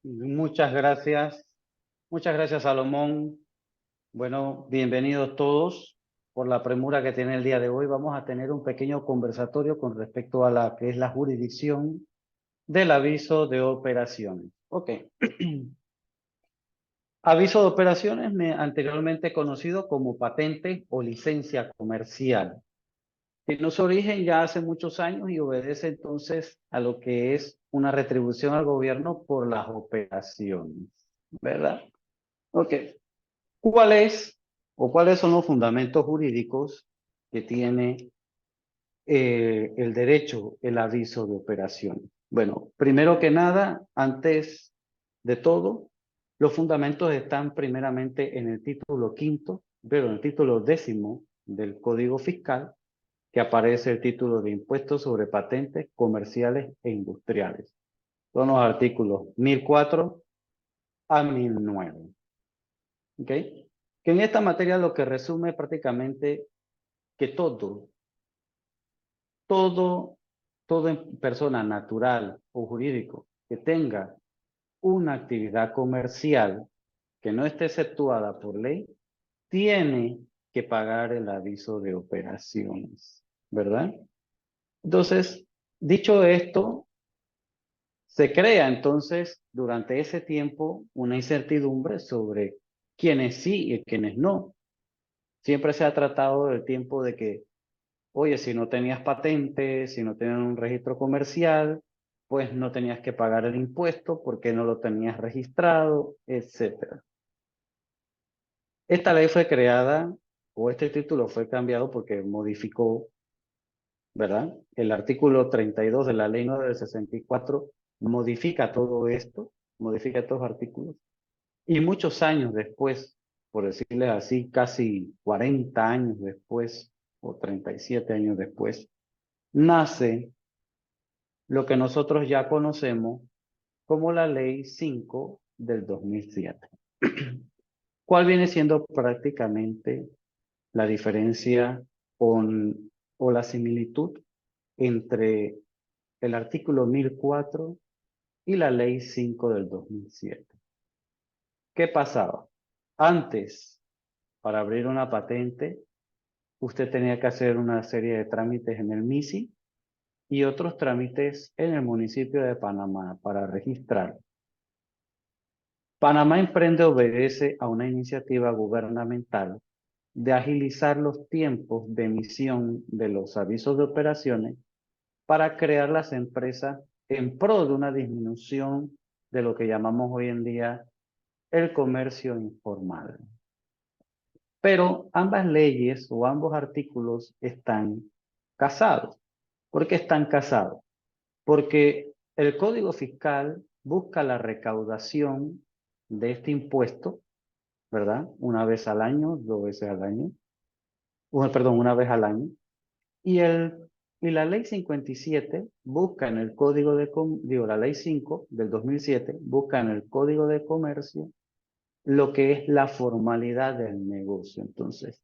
Muchas gracias. Muchas gracias, Salomón. Bueno, bienvenidos todos. Por la premura que tiene el día de hoy, vamos a tener un pequeño conversatorio con respecto a la que es la jurisdicción del aviso de operaciones. Ok. Aviso de operaciones, anteriormente conocido como patente o licencia comercial. Tiene su origen ya hace muchos años y obedece entonces a lo que es una retribución al gobierno por las operaciones, ¿verdad? Ok. ¿Cuál es o cuáles son los fundamentos jurídicos que tiene el derecho, el aviso de operación? Bueno, primero que nada, antes de todo, los fundamentos están primeramente en el título quinto, pero en el título décimo del Código Fiscal, que aparece el título de Impuestos sobre Patentes Comerciales e Industriales. Son los artículos 1004 a 1009. ¿Ok? Que en esta materia lo que resume prácticamente que todo, toda persona natural o jurídico que tenga una actividad comercial que no esté exceptuada por ley, tiene que pagar el aviso de operaciones, ¿verdad? Entonces, dicho esto, se crea entonces durante ese tiempo una incertidumbre sobre quiénes sí y quiénes no. Siempre se ha tratado del tiempo de que, oye, si no tenías patente, si no tenías un registro comercial, pues no tenías que pagar el impuesto porque no lo tenías registrado, etcétera. Esta ley fue creada, o este título fue cambiado porque modificó, ¿verdad? El artículo 32 de la ley 9 del 64 modifica todo esto, modifica estos artículos. Y muchos años después, por decirles así, casi 40 años después, o 37 años después, nace lo que nosotros ya conocemos como la Ley 5 del 2007. ¿Cuál viene siendo prácticamente la diferencia o la similitud entre el artículo 1004 y la Ley 5 del 2007? ¿Qué pasaba? Antes, para abrir una patente, usted tenía que hacer una serie de trámites en el MISI y otros trámites en el municipio de Panamá para registrar. Panamá Emprende obedece a una iniciativa gubernamental de agilizar los tiempos de emisión de los avisos de operaciones para crear las empresas en pro de una disminución de lo que llamamos hoy en día el comercio informal. Pero ambas leyes o ambos artículos están casados. ¿Por qué están casados? Porque el Código Fiscal busca la recaudación de este impuesto, ¿verdad? Una vez al año, dos veces al año, perdón, una vez al año. Y, y la Ley 57 busca en el Código la Ley 5 del 2007 busca en el Código de Comercio lo que es la formalidad del negocio. Entonces,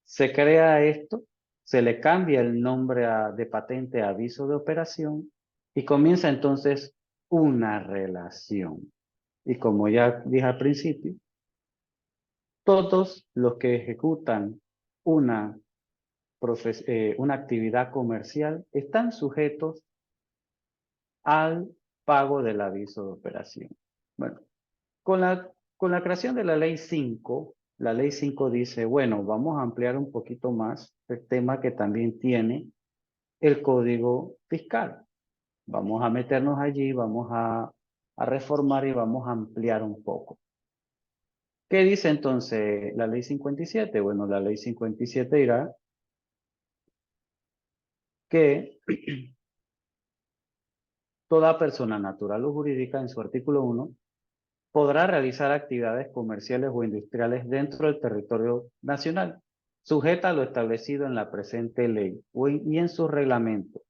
se crea esto, se le cambia el nombre de patente a aviso de operación y comienza entonces una relación. Y como ya dije al principio, todos los que ejecutan una, una actividad comercial están sujetos al pago del aviso de operación. Bueno, con la creación de la ley 5 dice, bueno, vamos a ampliar un poquito más el tema que también tiene el código fiscal. Vamos a meternos allí, a reformar y vamos a ampliar un poco. ¿Qué dice entonces la ley 57? Bueno, la ley 57 dirá que toda persona natural o jurídica en su artículo 1 podrá realizar actividades comerciales o industriales dentro del territorio nacional, sujeta a lo establecido en la presente ley y en su reglamento,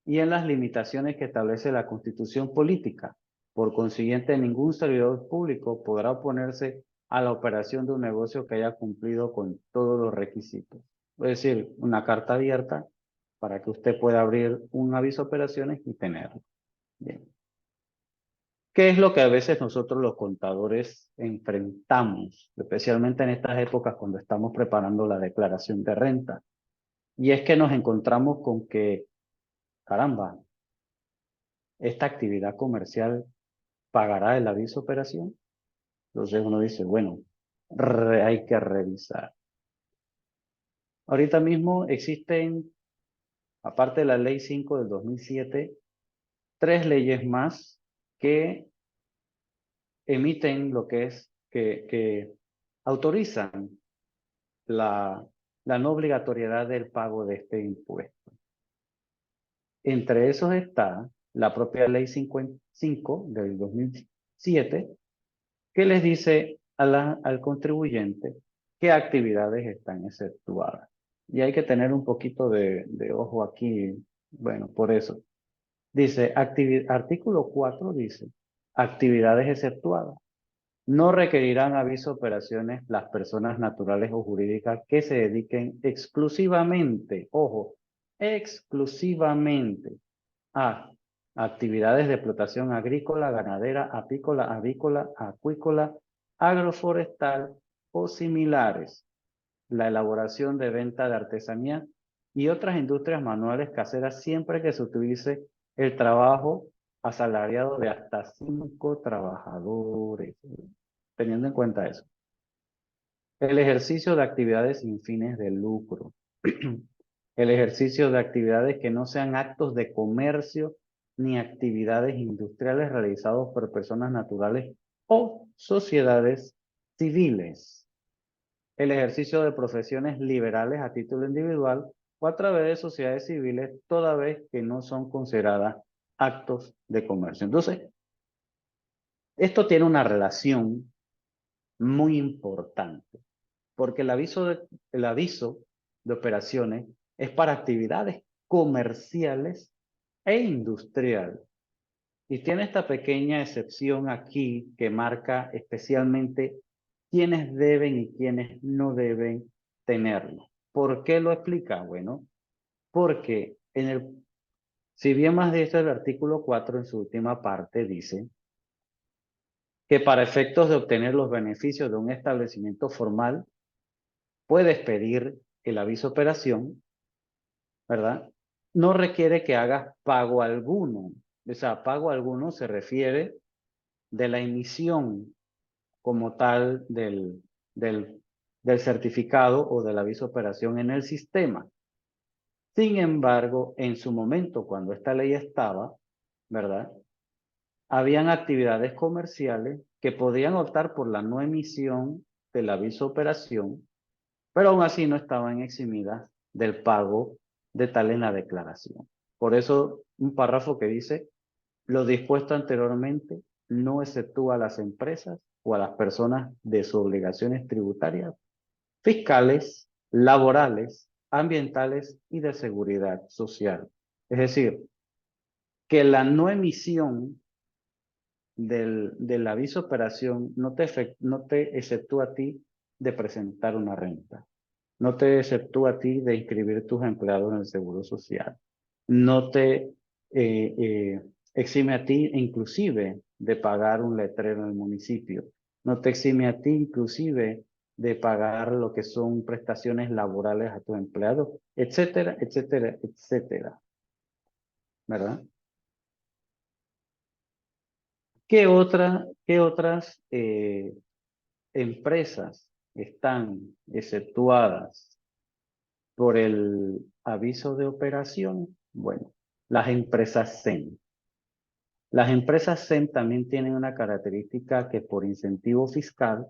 y en las limitaciones que establece la Constitución política. Por consiguiente, ningún servidor público podrá oponerse a la operación de un negocio que haya cumplido con todos los requisitos. Es decir, una carta abierta para que usted pueda abrir un aviso de operaciones y tenerlo. Bien. ¿Qué es lo que a veces nosotros los contadores enfrentamos, especialmente en estas épocas cuando estamos preparando la declaración de renta? Y es que nos encontramos con que, caramba, esta actividad comercial pagará el aviso de operación. Entonces uno dice, bueno, hay que revisar. Ahorita mismo existen, aparte de la Ley 5 del 2007, 3 leyes más que emiten lo que es, que autorizan la, la no obligatoriedad del pago de este impuesto. Entre esos está la propia Ley 55 del 2007, que les dice al contribuyente qué actividades están exceptuadas. Y hay que tener un poquito de ojo aquí, bueno, por eso. Dice, artículo 4 dice, actividades exceptuadas. No requerirán aviso de operaciones las personas naturales o jurídicas que se dediquen exclusivamente, ojo, exclusivamente a actividades de explotación agrícola, ganadera, apícola, avícola, acuícola, agroforestal o similares, la elaboración de venta de artesanía y otras industrias manuales caseras siempre que se utilice el trabajo asalariado de hasta 5 trabajadores, teniendo en cuenta eso. El ejercicio de actividades sin fines de lucro. El ejercicio de actividades que no sean actos de comercio ni actividades industriales realizados por personas naturales o sociedades civiles. El ejercicio de profesiones liberales a título individual o a través de sociedades civiles, toda vez que no son consideradas actos de comercio. Entonces, esto tiene una relación muy importante, porque el aviso de operaciones es para actividades comerciales e industriales. Y tiene esta pequeña excepción aquí que marca especialmente quiénes deben y quiénes no deben tenerlo. ¿Por qué lo explica? Bueno, porque si bien más de esto el artículo 4 en su última parte dice que para efectos de obtener los beneficios de un establecimiento formal, puedes pedir el aviso de operación, ¿verdad? No requiere que hagas pago alguno. O sea, pago alguno se refiere de la emisión como tal del, del certificado o del aviso de operación en el sistema. Sin embargo, en su momento, cuando esta ley estaba, ¿verdad? Habían actividades comerciales que podían optar por la no emisión del aviso de operación, pero aún así no estaban eximidas del pago de tal en la declaración. Por eso, un párrafo que dice, lo dispuesto anteriormente no exceptúa a las empresas o a las personas de sus obligaciones tributarias, fiscales, laborales, ambientales y de seguridad social. Es decir, que la no emisión del aviso de operación no te exceptúa a ti de presentar una renta. No te exceptúa a ti de inscribir tus empleados en el Seguro Social. No te exime a ti inclusive de pagar un letrero en el municipio. No te exime a ti inclusive de pagar lo que son prestaciones laborales a tus empleados, etcétera, etcétera, etcétera. ¿Verdad? ¿Qué otras empresas están exceptuadas por el aviso de operación? Bueno, las empresas SEN. Las empresas SEN también tienen una característica que por incentivo fiscal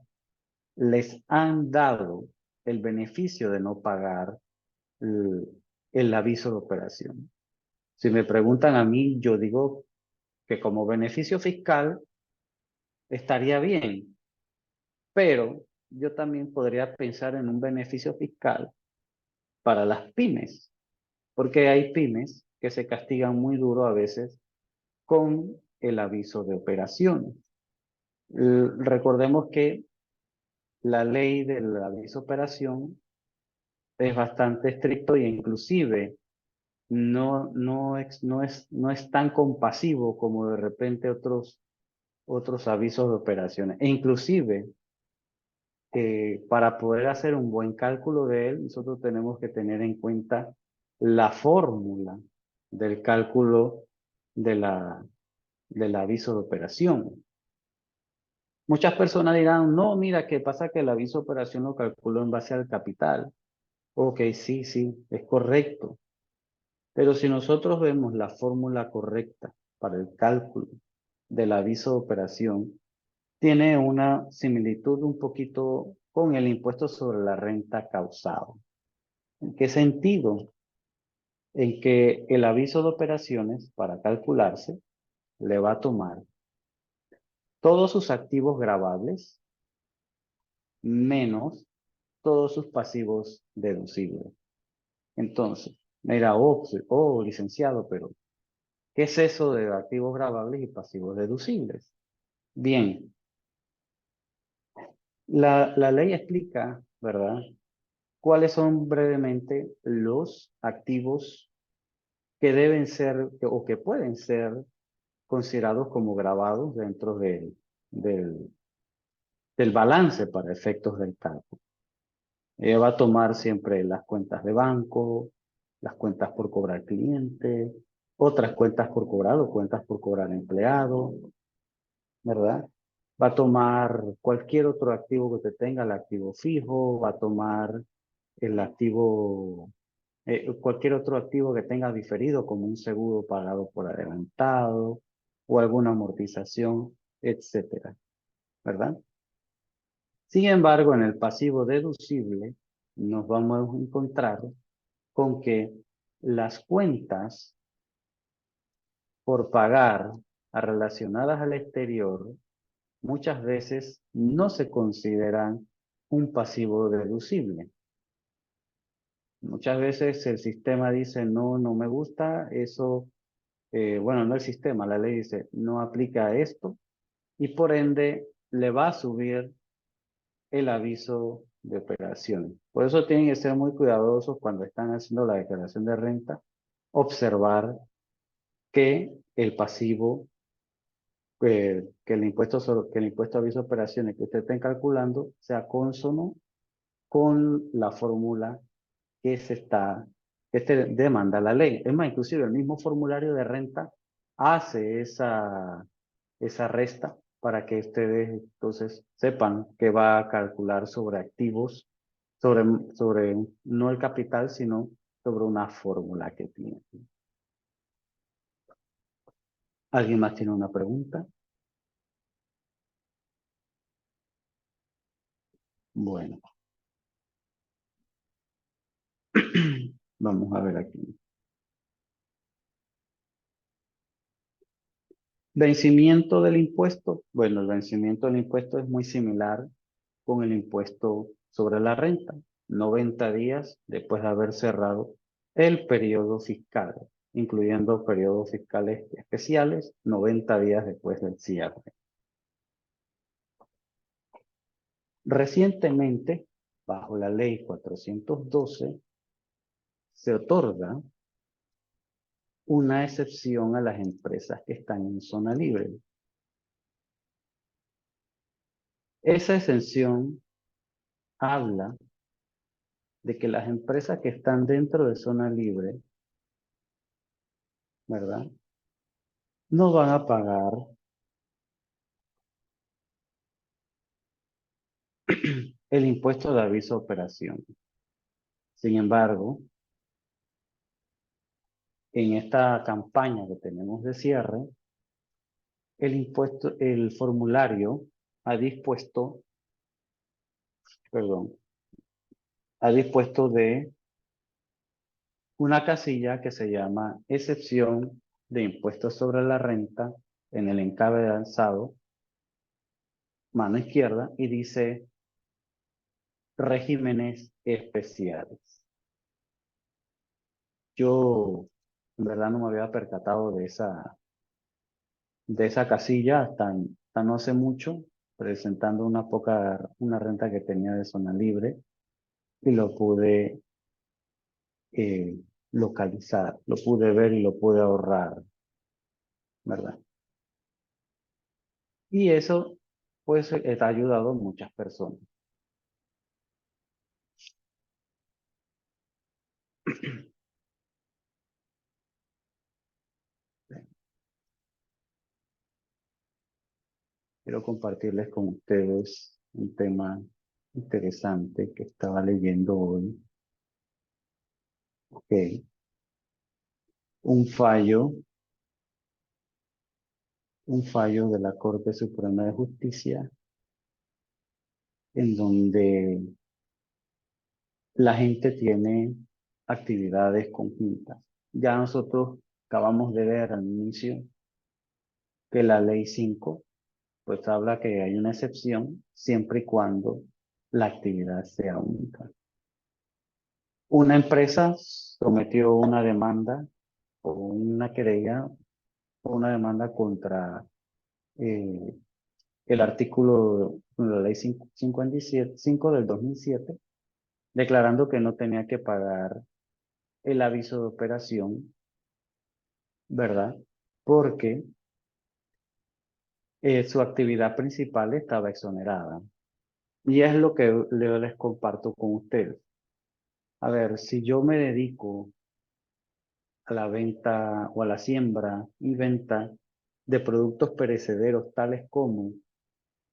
les han dado el beneficio de no pagar el, el aviso de operación. Si me preguntan a mí, yo digo que como beneficio fiscal estaría bien, pero yo también podría pensar en un beneficio fiscal para las pymes, porque hay pymes que se castigan muy duro a veces con el aviso de operaciones. Recordemos que la ley del aviso de operación es bastante estricto e inclusive no es tan compasivo como de repente otros otros avisos de operaciones. E inclusive, para poder hacer un buen cálculo de él, nosotros tenemos que tener en cuenta la fórmula del cálculo de del aviso de operación. Muchas personas dirán, no, mira, ¿qué pasa? Que el aviso de operación lo calculo en base al capital. Ok, sí, sí, es correcto. Pero si nosotros vemos la fórmula correcta para el cálculo del aviso de operación, tiene una similitud un poquito con el impuesto sobre la renta causado. ¿En qué sentido? En que el aviso de operaciones, para calcularse, le va a tomar todos sus activos gravables menos todos sus pasivos deducibles. Entonces, mira, licenciado, pero ¿qué es eso de activos gravables y pasivos deducibles? Bien, la ley explica, ¿verdad? ¿Cuáles son brevemente los activos que deben ser o que pueden ser considerados como gravados dentro del, del balance para efectos del cálculo? Ella va a tomar siempre las cuentas de banco, las cuentas por cobrar cliente, otras cuentas por cobrar o cuentas por cobrar empleado, ¿verdad? Va a tomar cualquier otro activo que usted tenga, el activo fijo, va a tomar el activo, cualquier otro activo que tenga diferido, como un seguro pagado por adelantado o alguna amortización, etcétera, ¿verdad? Sin embargo, en el pasivo deducible nos vamos a encontrar con que las cuentas por pagar relacionadas al exterior muchas veces no se consideran un pasivo deducible. Muchas veces el sistema dice, no, no me gusta, eso, bueno, no el sistema, la ley dice, no aplica esto y por ende le va a subir el aviso de operación. Por eso tienen que ser muy cuidadosos cuando están haciendo la declaración de renta, observar que el pasivo, que el impuesto que el impuesto de aviso de operaciones que usted estén calculando sea cónsono con la fórmula que se está, que te demanda la ley. Es más, inclusive el mismo formulario de renta hace esa resta para que ustedes entonces sepan que va a calcular sobre activos, sobre no el capital, sino sobre una fórmula que tiene. ¿Alguien más tiene una pregunta? Bueno, vamos a ver aquí. Vencimiento del impuesto. Bueno, el vencimiento del impuesto es muy similar con el impuesto sobre la renta. 90 días después de haber cerrado el periodo fiscal, incluyendo periodos fiscales especiales, 90 días después del cierre. Recientemente, bajo la ley 412, se otorga una excepción a las empresas que están en zona libre. Esa exención habla de que las empresas que están dentro de zona libre, ¿verdad? No van a pagar el impuesto de aviso de operación. Sin embargo, en esta campaña que tenemos de cierre, el formulario ha dispuesto, perdón, ha dispuesto de una casilla que se llama excepción de impuestos sobre la renta en el encabezado, mano izquierda, y dice regímenes especiales. Yo en verdad no me había percatado de esa casilla hasta no hace mucho, presentando una renta que tenía de zona libre y lo pude eh, localizar, lo pude ver y lo pude ahorrar, ¿verdad? Y eso, pues, ha ayudado a muchas personas. Quiero compartirles con ustedes un tema interesante que estaba leyendo hoy. Ok. Un fallo, un fallo de la Corte Suprema de Justicia en donde la gente tiene actividades conjuntas. Ya nosotros acabamos de ver al inicio que la ley 5 pues habla que hay una excepción siempre y cuando la actividad sea única. Una empresa sometió una demanda o una querella o una demanda contra eh, el artículo de la ley 57, 5 del 2007, declarando que no tenía que pagar el aviso de operación, ¿verdad? Porque su actividad principal estaba exonerada. Y es lo que yo les comparto con ustedes. A ver, si yo me dedico a la venta o a la siembra y venta de productos perecederos tales como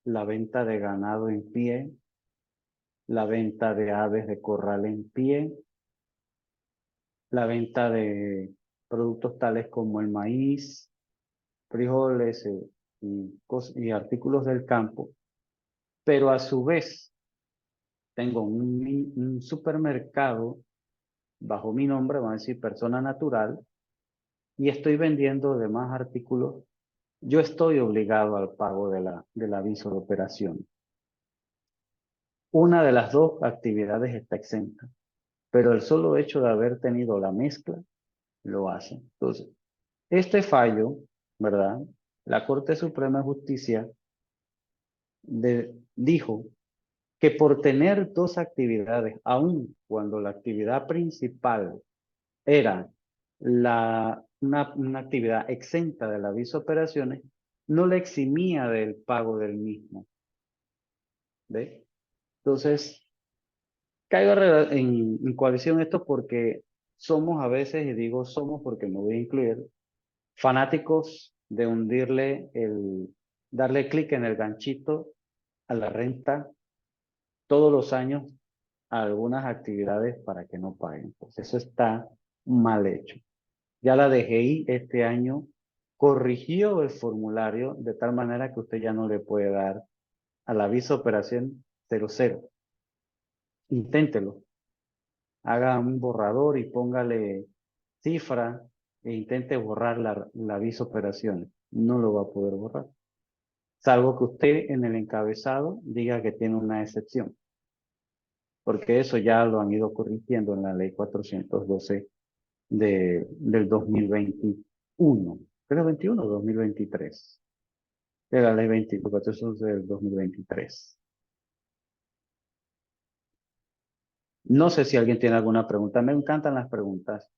la venta de ganado en pie, la venta de aves de corral en pie, la venta de productos tales como el maíz, frijoles y artículos del campo, pero a su vez tengo un supermercado bajo mi nombre, vamos a decir persona natural, y estoy vendiendo demás artículos, yo estoy obligado al pago del aviso de operación. Una de las dos actividades está exenta, pero el solo hecho de haber tenido la mezcla lo hace. Entonces, este fallo, ¿verdad? La Corte Suprema de Justicia dijo que por tener dos actividades, aun cuando la actividad principal era una actividad exenta del aviso de operaciones, no le eximía del pago del mismo. ¿Ve? Entonces, caigo en coalición esto porque somos a veces, y digo somos porque me voy a incluir, fanáticos de darle clic en el ganchito a la renta todos los años a algunas actividades para que no paguen. Pues eso está mal hecho. Ya la DGI este año corrigió el formulario de tal manera que usted ya no le puede dar al aviso de operación 00. Inténtelo. Haga un borrador y póngale cifra e intente borrar la aviso de operaciones. No lo va a poder borrar. Salvo que usted en el encabezado diga que tiene una excepción. Porque eso ya lo han ido corrigiendo en la ley 412 del 2021. ¿Creo 21 o 2023? De la ley 24 del 2023. No sé si alguien tiene alguna pregunta. Me encantan las preguntas.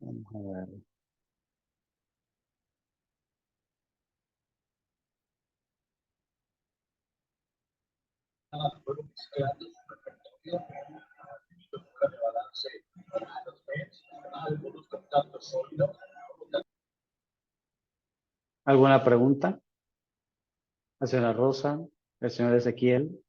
Vamos a ver. ¿Alguna pregunta? La señora Rosa, el señor Ezequiel.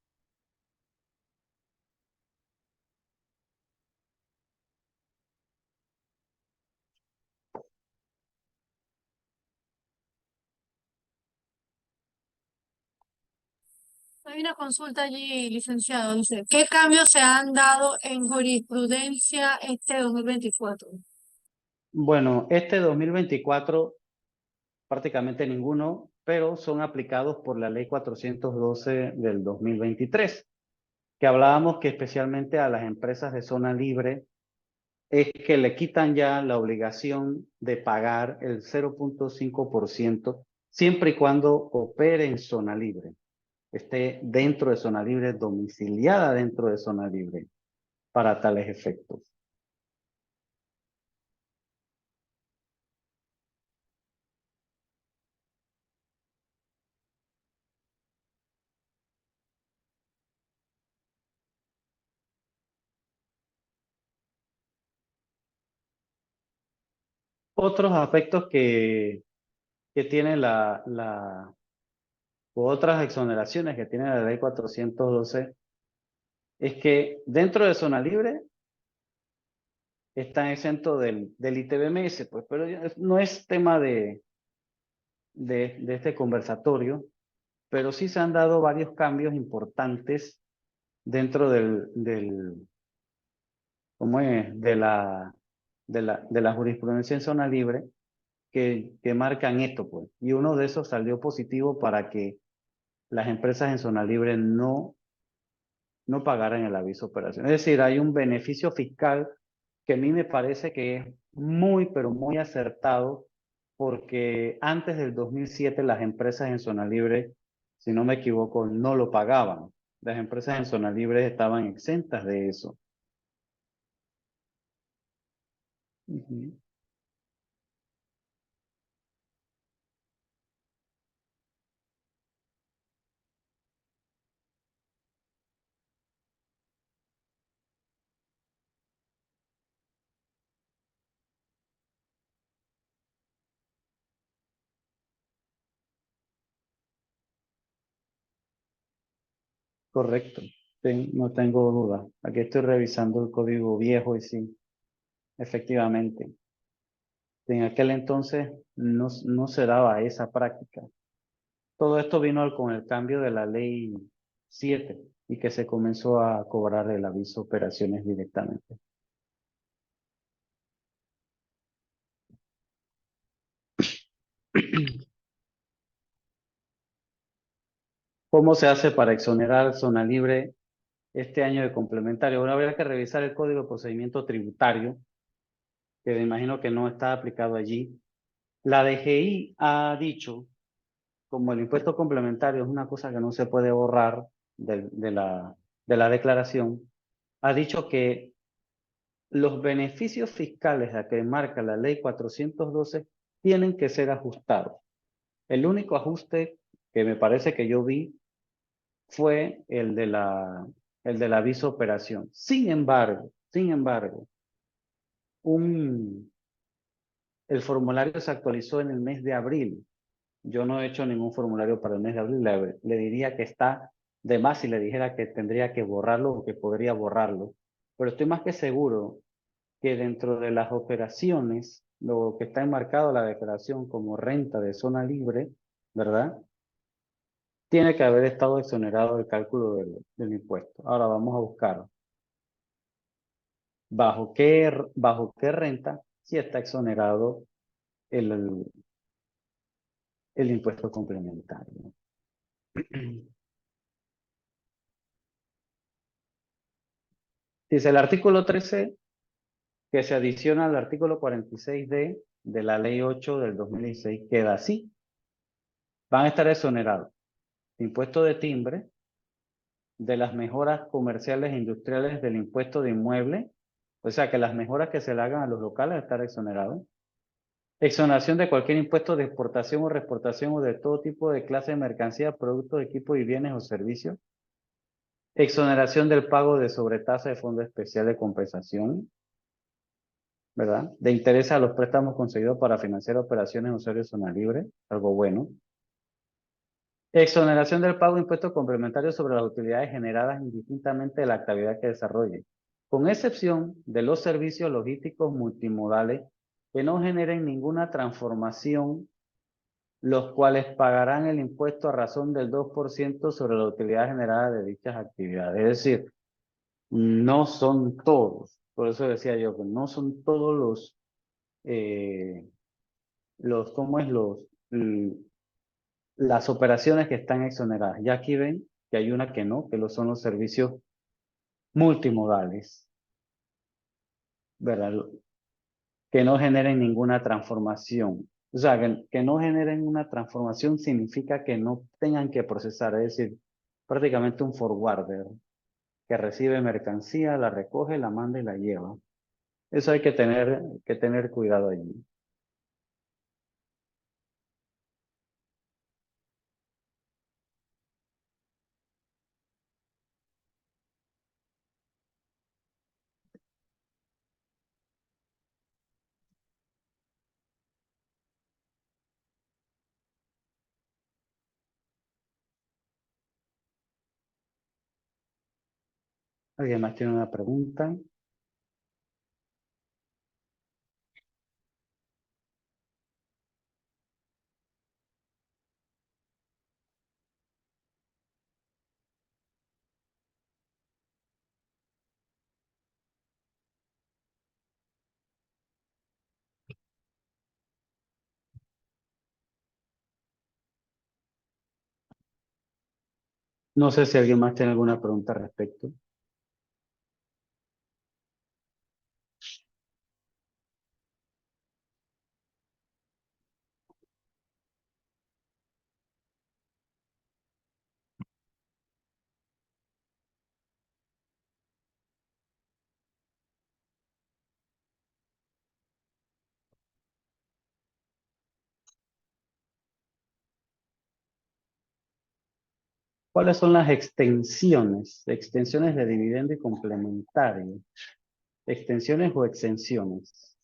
Hay una consulta allí, licenciado. Dice, ¿qué cambios se han dado en jurisprudencia este 2024? Bueno, este 2024 prácticamente ninguno, pero son aplicados por la ley 412 del 2023, que hablábamos que especialmente a las empresas de zona libre es que le quitan ya la obligación de pagar el 0.5% siempre y cuando opere en zona libre. esté dentro de zona libre, domiciliada dentro de zona libre, para tales efectos. Otros aspectos que tiene u otras exoneraciones que tiene la ley 412 es que dentro de zona libre están exentos del ITBMS, pues, pero no es tema de este conversatorio, pero sí se han dado varios cambios importantes dentro ¿cómo es? De la jurisprudencia en zona libre que marcan esto, pues. Y uno de esos salió positivo para que las empresas en zona libre no pagaran el aviso de operación. Es decir, hay un beneficio fiscal que a mí me parece que es muy, pero muy acertado, porque antes del 2007 las empresas en zona libre, si no me equivoco, no lo pagaban. Las empresas en zona libre estaban exentas de eso. Ujú. Correcto. Sí, no tengo duda. Aquí estoy revisando el código viejo y sí, efectivamente. En aquel entonces no se daba esa práctica. Todo esto vino con el cambio de la ley 7 y que se comenzó a cobrar el aviso de operaciones directamente. ¿Cómo se hace para exonerar zona libre este año de complementario? Bueno, habría que revisar el Código de Procedimiento Tributario, que me imagino que no está aplicado allí. La DGI ha dicho, como el impuesto complementario es una cosa que no se puede borrar de la declaración, ha dicho que los beneficios fiscales a que marca la ley 412 tienen que ser ajustados. El único ajuste que me parece que yo vi fue el del aviso de operación. Sin embargo, el formulario se actualizó en el mes de abril. Yo no he hecho ningún formulario para el mes de abril. Le diría que está de más si le dijera que tendría que borrarlo o que podría borrarlo. Pero estoy más que seguro que dentro de las operaciones, lo que está enmarcado en la declaración como renta de zona libre, ¿verdad? Tiene que haber estado exonerado del cálculo del impuesto. Ahora vamos a buscar bajo qué renta sí está exonerado el impuesto complementario. Dice el artículo 13 que se adiciona al artículo 46D de la ley 8 del 2016, queda así. Van a estar exonerados impuesto de timbre, de las mejoras comerciales e industriales del impuesto de inmueble, o sea que las mejoras que se le hagan a los locales estar exonerados. Exoneración de cualquier impuesto de exportación o reexportación o de todo tipo de clase de mercancía, productos, equipos y bienes o servicios. Exoneración del pago de sobretasa de fondo especial de compensación, ¿verdad? De interés a los préstamos concedidos para financiar operaciones en usuario de zona libre, algo bueno. Exoneración del pago de impuestos complementarios sobre las utilidades generadas indistintamente de la actividad que desarrolle, con excepción de los servicios logísticos multimodales que no generen ninguna transformación, los cuales pagarán el impuesto a razón del 2% sobre la utilidad generada de dichas actividades. Es decir, no son todos. Por eso decía yo que no son todos ¿cómo es? Las operaciones que están exoneradas. Ya aquí ven que hay una que no, que son los servicios multimodales, ¿verdad? Que no generen ninguna transformación. O sea, que no generen una transformación significa que no tengan que procesar, es decir, prácticamente un forwarder que recibe mercancía, la recoge, la manda y la lleva. Eso hay que tener cuidado allí. ¿Alguien más tiene una pregunta? No sé si alguien más tiene alguna pregunta al respecto. ¿Cuáles son las extensiones? Extensiones de dividendo y complementario. ¿Extensiones o exenciones?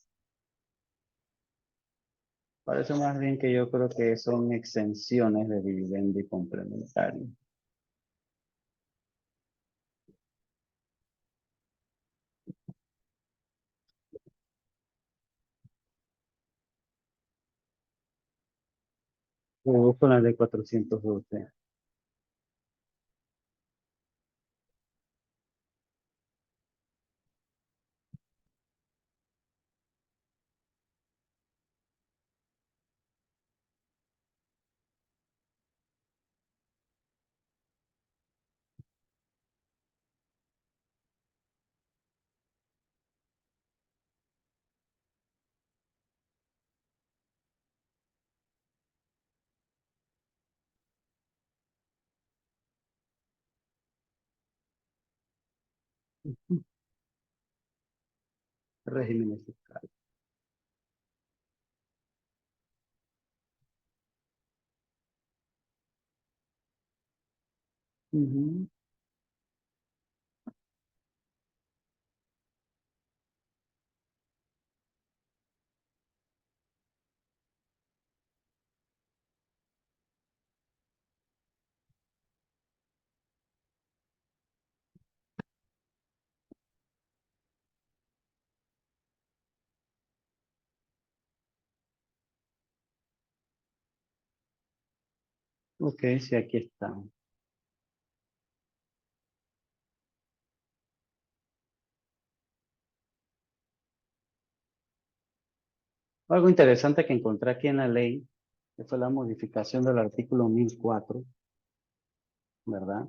Parece más bien que yo creo que son exenciones de dividendo y complementario. O con la ley 412. Regímenes fiscales. Ujú. Ok, sí, aquí está. Algo interesante que encontré aquí en la ley, que fue la modificación del artículo 1004, ¿verdad?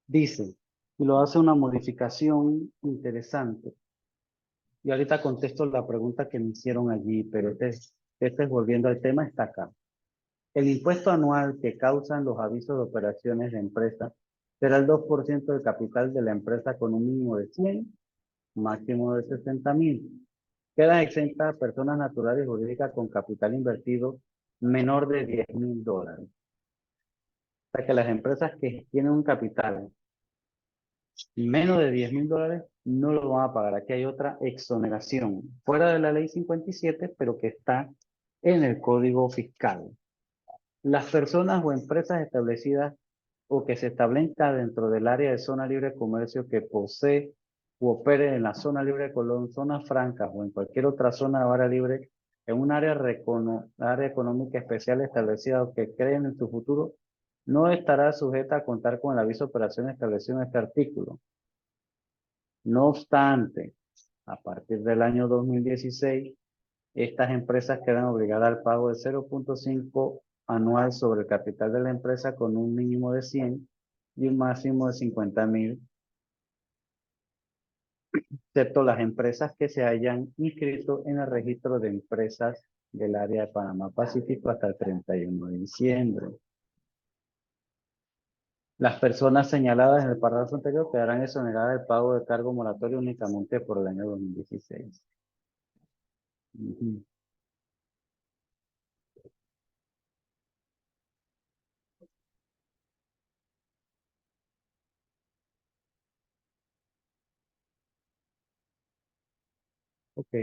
Dice, y lo hace una modificación interesante. Y ahorita contesto la pregunta que me hicieron allí, pero este es volviendo al tema, está acá. El impuesto anual que causan los avisos de operaciones de empresa será el 2% del capital de la empresa con un mínimo de 100, máximo de 60.000. Quedan exentas personas naturales y jurídicas con capital invertido menor de $10.000. O sea que las empresas que tienen un capital menos de $10.000 no lo van a pagar. Aquí hay otra exoneración fuera de la ley 57, pero que está en el Código Fiscal. Las personas o empresas establecidas o que se establezca dentro del área de zona libre de comercio que posee u opere en la zona libre de Colón, zonas francas o en cualquier otra zona de área libre en un área económica especial establecida o que creen en su futuro, no estará sujeta a contar con el aviso de operación establecido en este artículo. No obstante, a partir del año 2016, estas empresas quedan obligadas al pago de 0.5 anual sobre el capital de la empresa con un mínimo de 100 y un máximo de 50.000, excepto las empresas que se hayan inscrito en el registro de empresas del área de Panamá Pacífico hasta el 31 de diciembre. Las personas señaladas en el párrafo anterior quedarán exoneradas del pago de cargo moratorio únicamente por el año 2016. Ujú. Ok.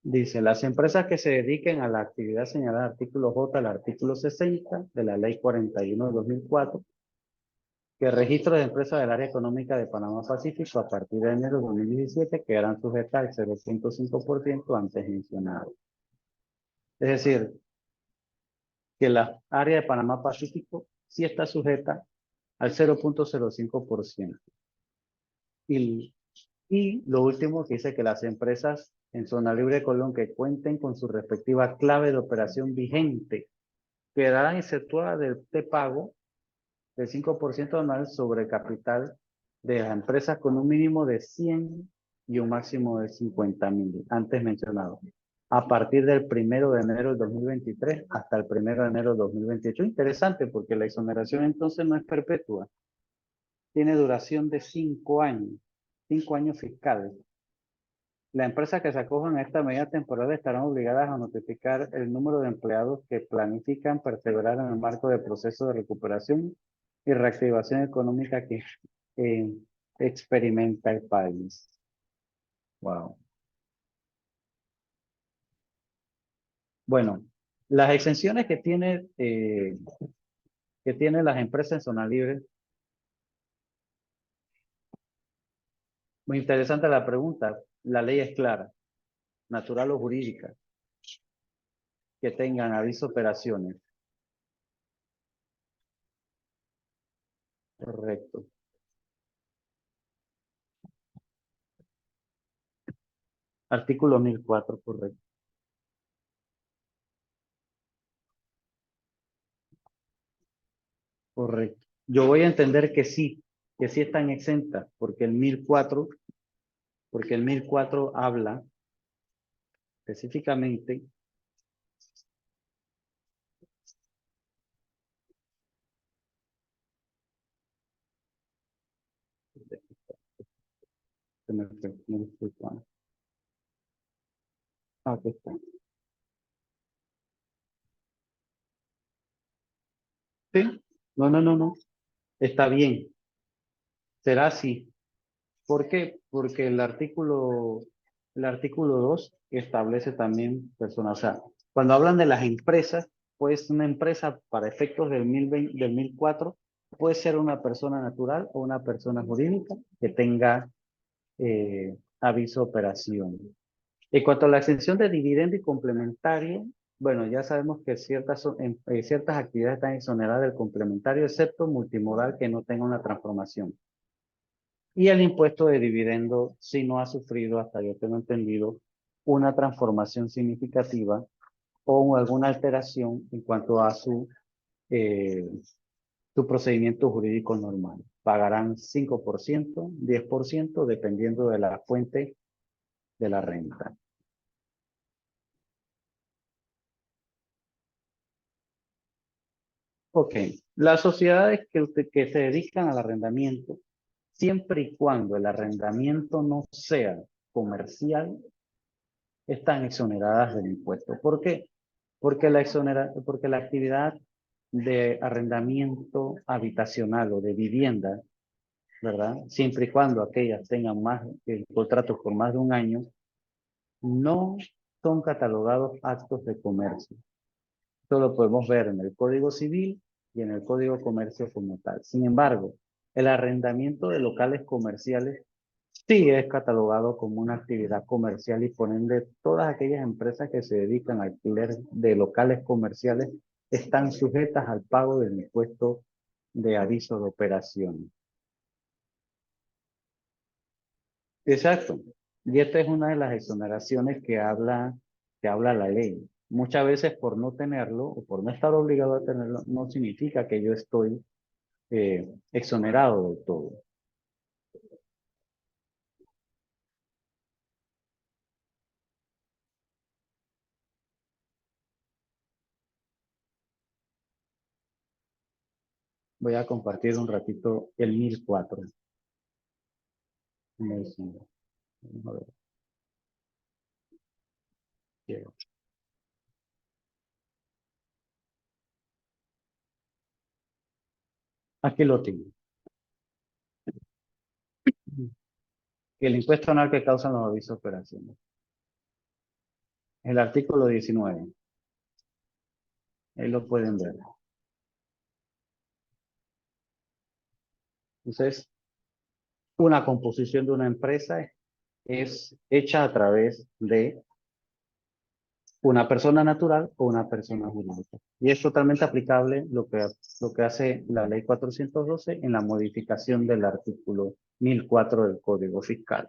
Dice, las empresas que se dediquen a la actividad señalada en el artículo J del artículo 60 de la Ley 41 de 2004, que el registro de empresas del área económica de Panamá Pacífico a partir de enero de 2017 quedarán sujetas al 0.5% antes mencionado. Es decir, que la área de Panamá Pacífico sí está sujeta al 0.05%. Y, y lo último que dice que las empresas en zona libre de Colón que cuenten con su respectiva clave de operación vigente quedarán exceptuadas de pago del 5% anual sobre el capital de las empresas con un mínimo de 100 y un máximo de 50.000, antes mencionado, a partir del 1 de enero del 2023 hasta el 1 de enero del 2028. Interesante porque la exoneración entonces no es perpetua, tiene duración de 5 años fiscales. Las empresas que se acojan a esta medida temporal estarán obligadas a notificar el número de empleados que planifican perseverar en el marco del proceso de recuperación y reactivación económica que eh, experimenta el país. Wow. Bueno, las exenciones que tienen las empresas en zona libre, muy interesante la pregunta. La ley es clara, natural o jurídica, que tengan aviso de operaciones. Correcto, artículo 1004, correcto. Correcto. Yo voy a entender que sí están exentas, porque el 1004 habla específicamente, me disculpan. Aquí está. Sí, no, no, no, no, está bien, será así. ¿Por qué? Porque el artículo 2 establece también personas, o sea, cuando hablan de las empresas, pues una empresa para efectos del 1020, del 1004 puede ser una persona natural o una persona jurídica que tenga aviso de operación. En cuanto a la exención de dividendo y complementario, bueno, ya sabemos que ciertas actividades están exoneradas del complementario, excepto multimodal que no tenga una transformación. Y el impuesto de dividendo, si no ha sufrido, hasta yo tengo entendido, una transformación significativa o alguna alteración en cuanto a eh, su procedimiento jurídico normal. Pagarán 5%, 10%, dependiendo de la fuente de la renta. Ok, las sociedades que se dedican al arrendamiento, siempre y cuando el arrendamiento no sea comercial, están exoneradas del impuesto. ¿Por qué? Porque la actividad de arrendamiento habitacional o de vivienda, ¿verdad? Siempre y cuando aquellas tengan más contratos por más de un año, no son catalogados actos de comercio. Esto lo podemos ver en el Código Civil y en el Código de Comercio como tal. Sin embargo, el arrendamiento de locales comerciales sí es catalogado como una actividad comercial y por ende todas aquellas empresas que se dedican al alquiler de locales comerciales están sujetas al pago del impuesto de aviso de operación. Exacto. Y esta es una de las exoneraciones que habla la ley. Muchas veces por no tenerlo o por no estar obligado a tenerlo, no significa que yo estoy exonerado del todo. Voy a compartir un ratito el 1004. Vamos a ver. Aquí lo tengo. El impuesto anual que causan los avisos de operaciones. El artículo 19. Ahí lo pueden ver. Entonces, una composición de una empresa es hecha a través de una persona natural o una persona jurídica. Y es totalmente aplicable lo que hace la ley 412 en la modificación del artículo 1004 del Código Fiscal.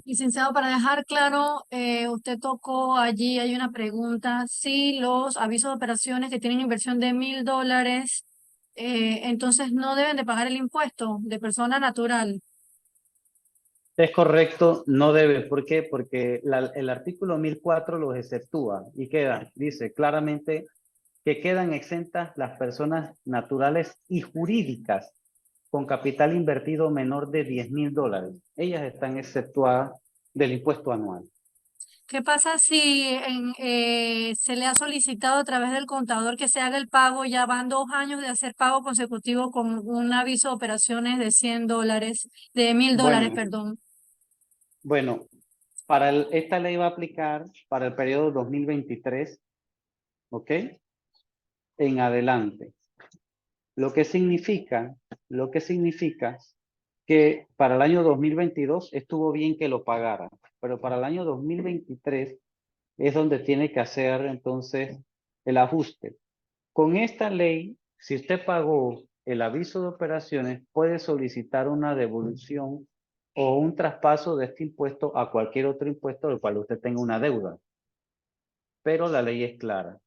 Licenciado, para dejar claro, usted tocó allí, hay una pregunta, si los avisos de operaciones que tienen inversión de $1000, entonces no deben de pagar el impuesto de persona natural. Es correcto, no debe. ¿Por qué? Porque el artículo 1004 los exceptúa y dice claramente que quedan exentas las personas naturales y jurídicas con capital invertido menor de $10,000. Ellas están exceptuadas del impuesto anual. ¿Qué pasa si se le ha solicitado a través del contador que se haga el pago? Ya van 2 años de hacer pago consecutivo con un aviso de operaciones de $100, de $1000, Bueno, perdón. bueno, esta ley va a aplicar para el periodo 2023, ¿ok? En adelante. Lo que significa que para el año 2022 estuvo bien que lo pagara, pero para el año 2023 es donde tiene que hacer entonces el ajuste. Con esta ley, si usted pagó el aviso de operaciones, puede solicitar una devolución o un traspaso de este impuesto a cualquier otro impuesto del cual usted tenga una deuda. Pero la ley es clara.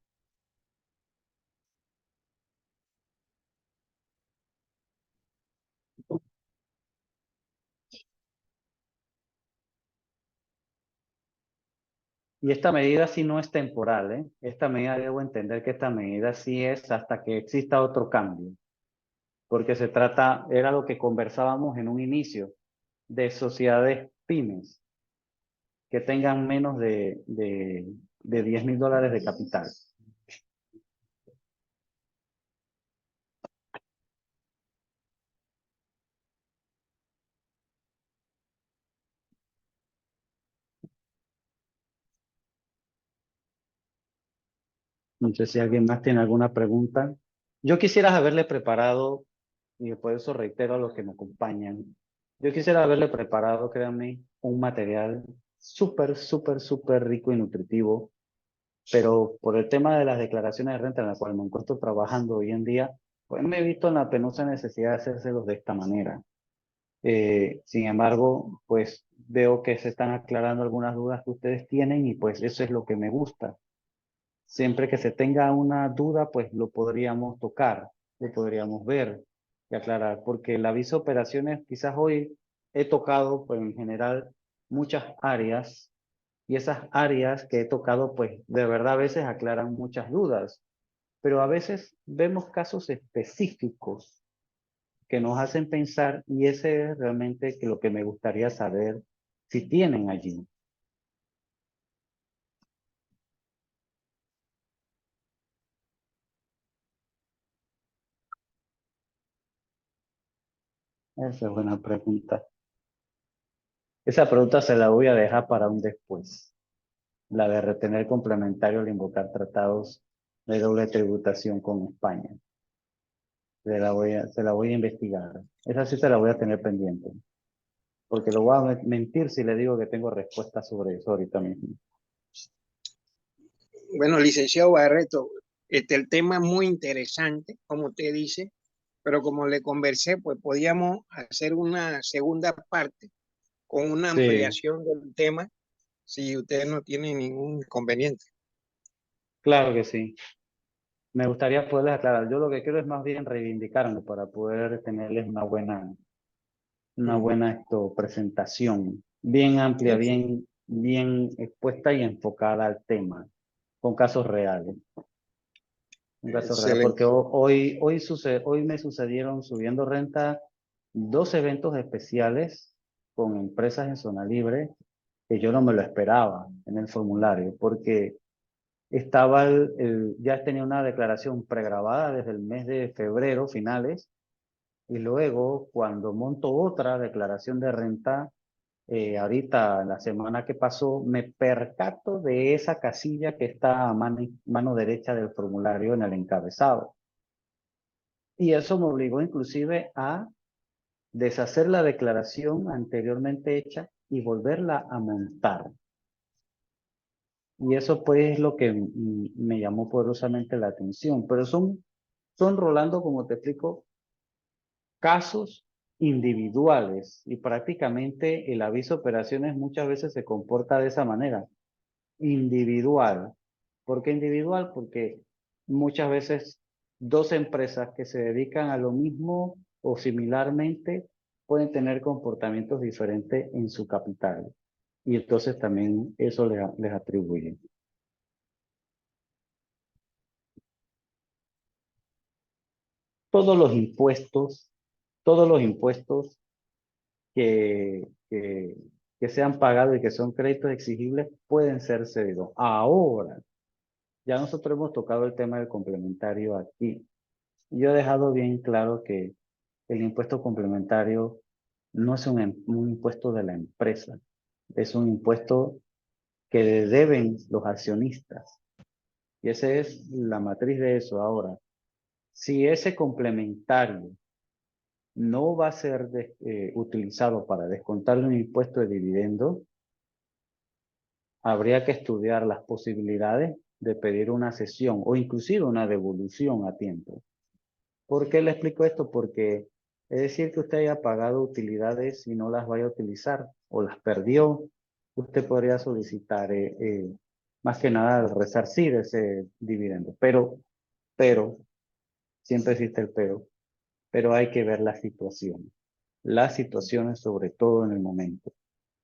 Y esta medida sí no es temporal, ¿eh? Esta medida debo entender que esta medida sí es hasta que exista otro cambio. Porque era lo que conversábamos en un inicio, de sociedades pymes que tengan menos de $10,000 de capital. No sé si alguien más tiene alguna pregunta. Yo quisiera haberle preparado, y por eso reitero a los que me acompañan, yo quisiera haberle preparado, créanme, un material súper, súper, súper rico y nutritivo, pero por el tema de las declaraciones de renta en la cual me encuentro trabajando hoy en día, pues me he visto en la penosa necesidad de hacérselos de esta manera. Sin embargo, pues veo que se están aclarando algunas dudas que ustedes tienen y pues eso es lo que me gusta. Siempre que se tenga una duda, pues lo podríamos tocar, lo podríamos ver y aclarar, porque el aviso de operaciones, quizás hoy he tocado, pues en general, muchas áreas, y esas áreas que he tocado, pues de verdad a veces aclaran muchas dudas, pero a veces vemos casos específicos que nos hacen pensar, y ese es realmente lo que me gustaría saber si tienen allí. Esa es buena pregunta. Esa pregunta se la voy a dejar para un después. La de retener complementario al invocar tratados de doble tributación con España. Se la voy a investigar. Esa sí se la voy a tener pendiente. Porque lo voy a mentir si le digo que tengo respuesta sobre eso ahorita mismo. Bueno, licenciado Barreto, el tema es muy interesante, como usted dice, pero como le conversé, pues podíamos hacer una segunda parte con una Sí, ampliación del tema si ustedes no tienen ningún inconveniente. claro que sí. Me gustaría poderles aclarar. Yo lo que quiero es más bien reivindicarme para poder tenerles una Mm. buena presentación, bien amplia, Ok, bien expuesta y enfocada al tema, con casos reales. Un caso real, porque excelente. hoy me sucedieron subiendo renta dos eventos especiales con empresas en zona libre que yo no me lo esperaba en el formulario, porque estaba ya tenía una declaración pregrabada desde el mes de febrero, finales, y luego cuando monto otra declaración de renta, ahorita la semana que pasó, me percato de esa casilla que está a mano derecha del formulario en el encabezado. Y eso me obligó inclusive a deshacer la declaración anteriormente hecha y volverla a montar. Y eso pues es lo que me llamó poderosamente la atención. Pero son Rolando, como te explico, casos individuales y prácticamente el aviso de operaciones muchas veces se comporta de esa manera, individual. ¿Por qué individual? Porque muchas veces dos empresas que se dedican a lo mismo o similarmente pueden tener comportamientos diferentes en su capital. Y entonces también eso les atribuye. Todos los impuestos, todos los impuestos que, que, que sean pagados y que son créditos exigibles pueden ser cedidos. Ahora, ya nosotros hemos tocado el tema del complementario aquí. Yo he dejado bien claro que el impuesto complementario no es un impuesto de la empresa, es un impuesto que deben los accionistas. Y esa es la matriz de eso. Ahora, si ese complementario no va a ser utilizado para descontar un impuesto de dividendo, habría que estudiar las posibilidades de pedir una cesión o inclusive una devolución a tiempo. ¿Por qué le explico esto? Porque es decir que usted haya pagado utilidades y no las vaya a utilizar o las perdió, usted podría solicitar más que nada resarcir ese dividendo. Pero, siempre existe el pero hay que ver las situaciones sobre todo en el momento.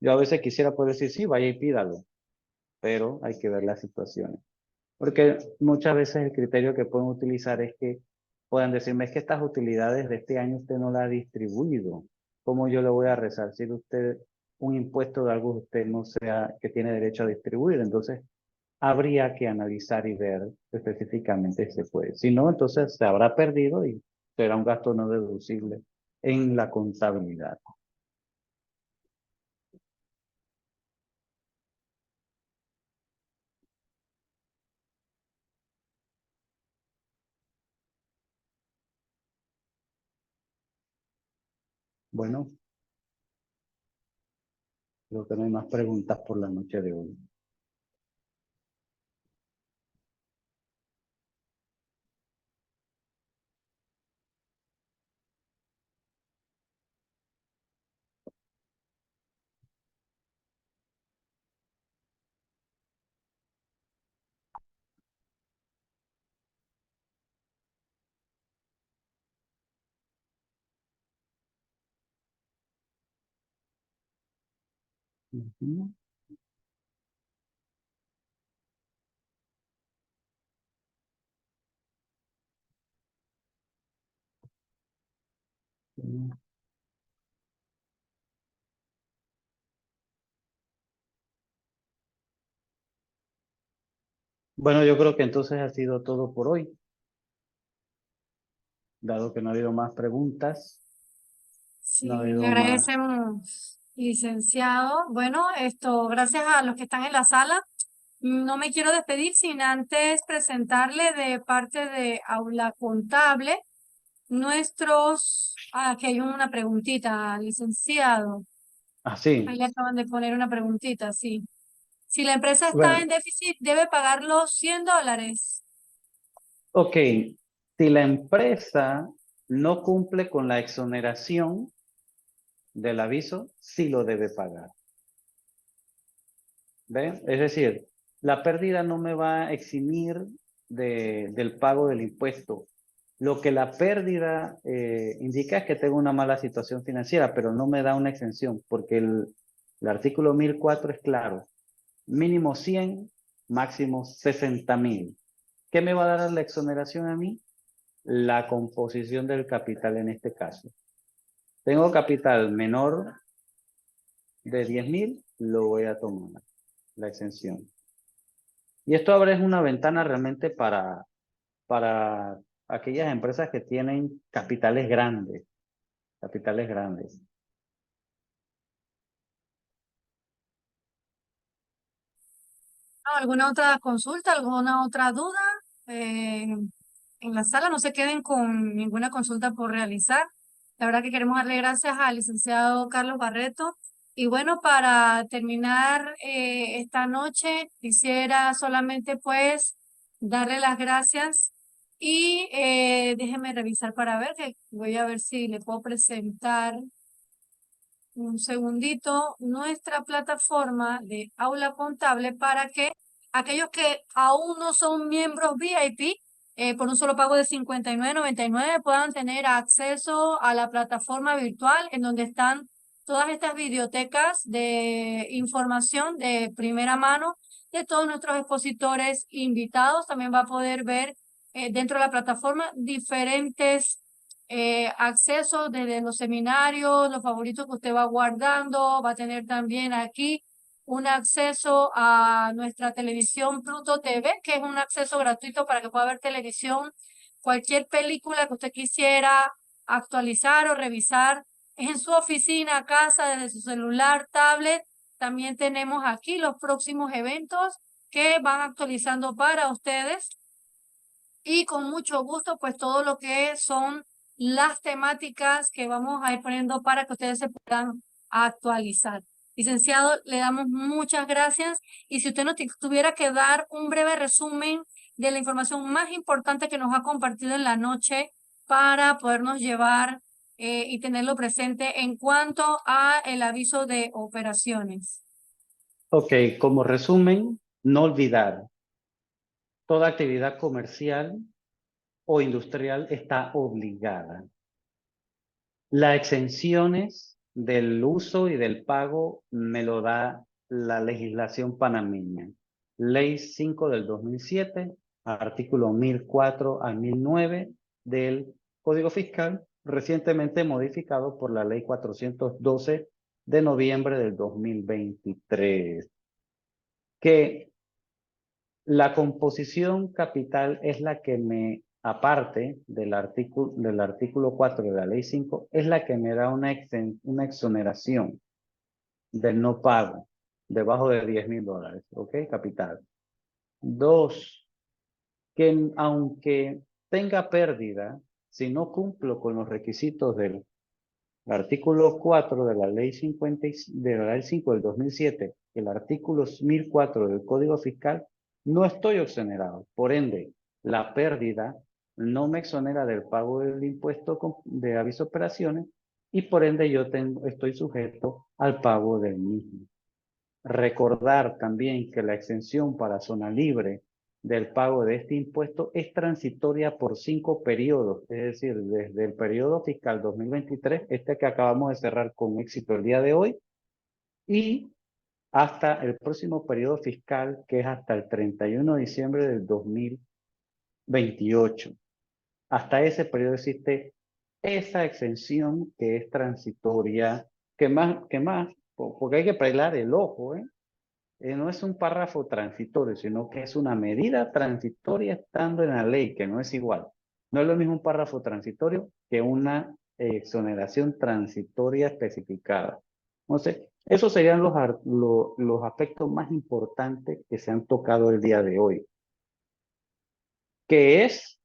Yo a veces quisiera poder decir, sí, vaya y pídalo, pero hay que ver las situaciones. Porque muchas veces el criterio que pueden utilizar es que puedan decirme, es que estas utilidades de este año usted no las ha distribuido. ¿Cómo yo le voy a resarcir a usted un impuesto de algo que usted no sea, que tiene derecho a distribuir? Entonces, habría que analizar y ver específicamente si se puede. Si no, entonces se habrá perdido y será un gasto no deducible en la contabilidad. Bueno, creo que no hay más preguntas por la noche de hoy. Ujú. Bueno, yo creo que entonces ha sido todo por hoy, dado que no ha habido más preguntas, no ha Sí, le habido más. agradecemos, licenciado. Bueno, esto, gracias a los que están en la sala. No me quiero despedir sin antes presentarle de parte de Aula Contable aquí hay una preguntita, licenciado. Ah, Ahí sí. le acaban de poner una preguntita, sí. Si la empresa está Bueno, en déficit, debe pagar los $100. ok. Si la empresa no cumple con la exoneración del aviso, sí lo debe pagar. ¿Ven? Es decir, la pérdida no me va a eximir del pago del impuesto. Lo que la pérdida indica es que tengo una mala situación financiera, pero no me da una exención, porque el artículo 1004 es claro. Mínimo 100, máximo 60.000. ¿Qué me va a dar la exoneración a mí? La composición del capital en este caso. Tengo capital menor de 10.000, lo voy a tomar, la exención. Y esto abre una ventana realmente para aquellas empresas que tienen capitales grandes. Capitales grandes. ¿Alguna otra consulta, alguna otra duda? En la sala no se queden con ninguna consulta por realizar. La verdad que queremos darle gracias al licenciado Carlos Barreto. Y bueno, para terminar esta noche, quisiera solamente pues darle las gracias y déjeme revisar para ver, que voy a ver si le puedo presentar un segundito nuestra plataforma de Aula Contable para que aquellos que aún no son miembros VIP, por un solo pago de 59.99 puedan tener acceso a la plataforma virtual en donde están todas estas bibliotecas de información de primera mano de todos nuestros expositores invitados. También va a poder ver dentro de la plataforma diferentes acceso desde los seminarios, los favoritos que usted va guardando, va a tener también aquí un acceso a nuestra televisión Pluto TV, que es un acceso gratuito para que pueda ver televisión, cualquier película que usted quisiera actualizar o revisar, es en su oficina, casa, desde su celular, tablet. También tenemos aquí los próximos eventos que van actualizando para ustedes y con mucho gusto, pues todo lo que son las temáticas que vamos a ir poniendo para que ustedes se puedan actualizar. Licenciado, le damos muchas gracias y si usted nos tuviera que dar un breve resumen de la información más importante que nos ha compartido en la noche para podernos llevar y tenerlo presente en cuanto a el aviso de operaciones. Ok, como resumen, no olvidar, toda actividad comercial o industrial está obligada. Las exenciones del uso y del pago me lo da la legislación panameña. Ley 5 del 2007, artículo 1004 al 1009 del Código Fiscal, recientemente modificado por la Ley 412 de noviembre del 2023. Que la composición capital es la que me, aparte del artículo 4 de la ley 5, es la que me da una exoneración del no pago debajo de $10.000, ¿ok? Capital. Dos, que aunque tenga pérdida, si no cumplo con los requisitos del artículo 4 de la ley 5 del 2007, el artículo 1004 del Código Fiscal, no estoy exonerado. Por ende, la pérdida no me exonera del pago del impuesto de aviso de operaciones y por ende yo estoy sujeto al pago del mismo. Recordar también que la exención para zona libre del pago de este impuesto es transitoria por 5 periodos, es decir, desde el periodo fiscal 2023, este que acabamos de cerrar con éxito el día de hoy, y hasta el próximo periodo fiscal, que es hasta el 31 de diciembre del 2028. Hasta ese periodo existe esa exención que es transitoria, que más, porque hay que pelar el ojo, no es un párrafo transitorio, sino que es una medida transitoria estando en la ley, que no es igual. No es lo mismo un párrafo transitorio que una exoneración transitoria especificada. Entonces, esos serían los aspectos más importantes que se han tocado el día de hoy. Que es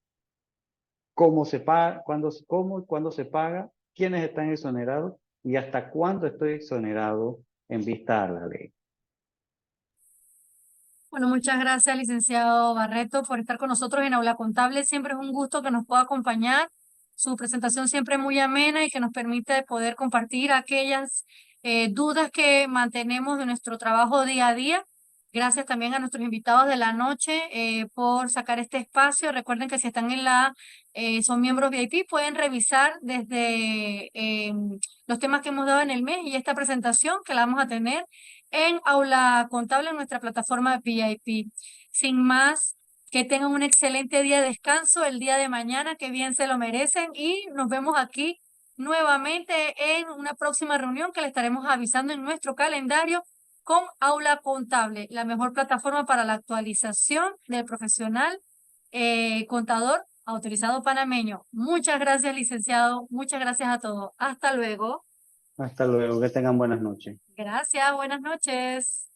cómo se paga, cómo y cuándo se paga, quiénes están exonerados y hasta cuándo estoy exonerado en vista a la ley. Bueno, muchas gracias, licenciado Barreto, por estar con nosotros en Aula Contable. Siempre es un gusto que nos pueda acompañar. su presentación siempre muy amena y que nos permite poder compartir aquellas dudas que mantenemos de nuestro trabajo día a día. Gracias también a nuestros invitados de la noche por sacar este espacio. Recuerden que si están son miembros VIP, pueden revisar desde los temas que hemos dado en el mes y esta presentación que la vamos a tener en Aula Contable en nuestra plataforma VIP. Sin más, que tengan un excelente día de descanso el día de mañana, que bien se lo merecen, y nos vemos aquí nuevamente en una próxima reunión que le estaremos avisando en nuestro calendario con Aula Contable, la mejor plataforma para la actualización del profesional contador autorizado panameño. Muchas gracias, licenciado. Muchas gracias a todos. Hasta luego. Hasta luego, que tengan buenas noches. Gracias. Buenas noches.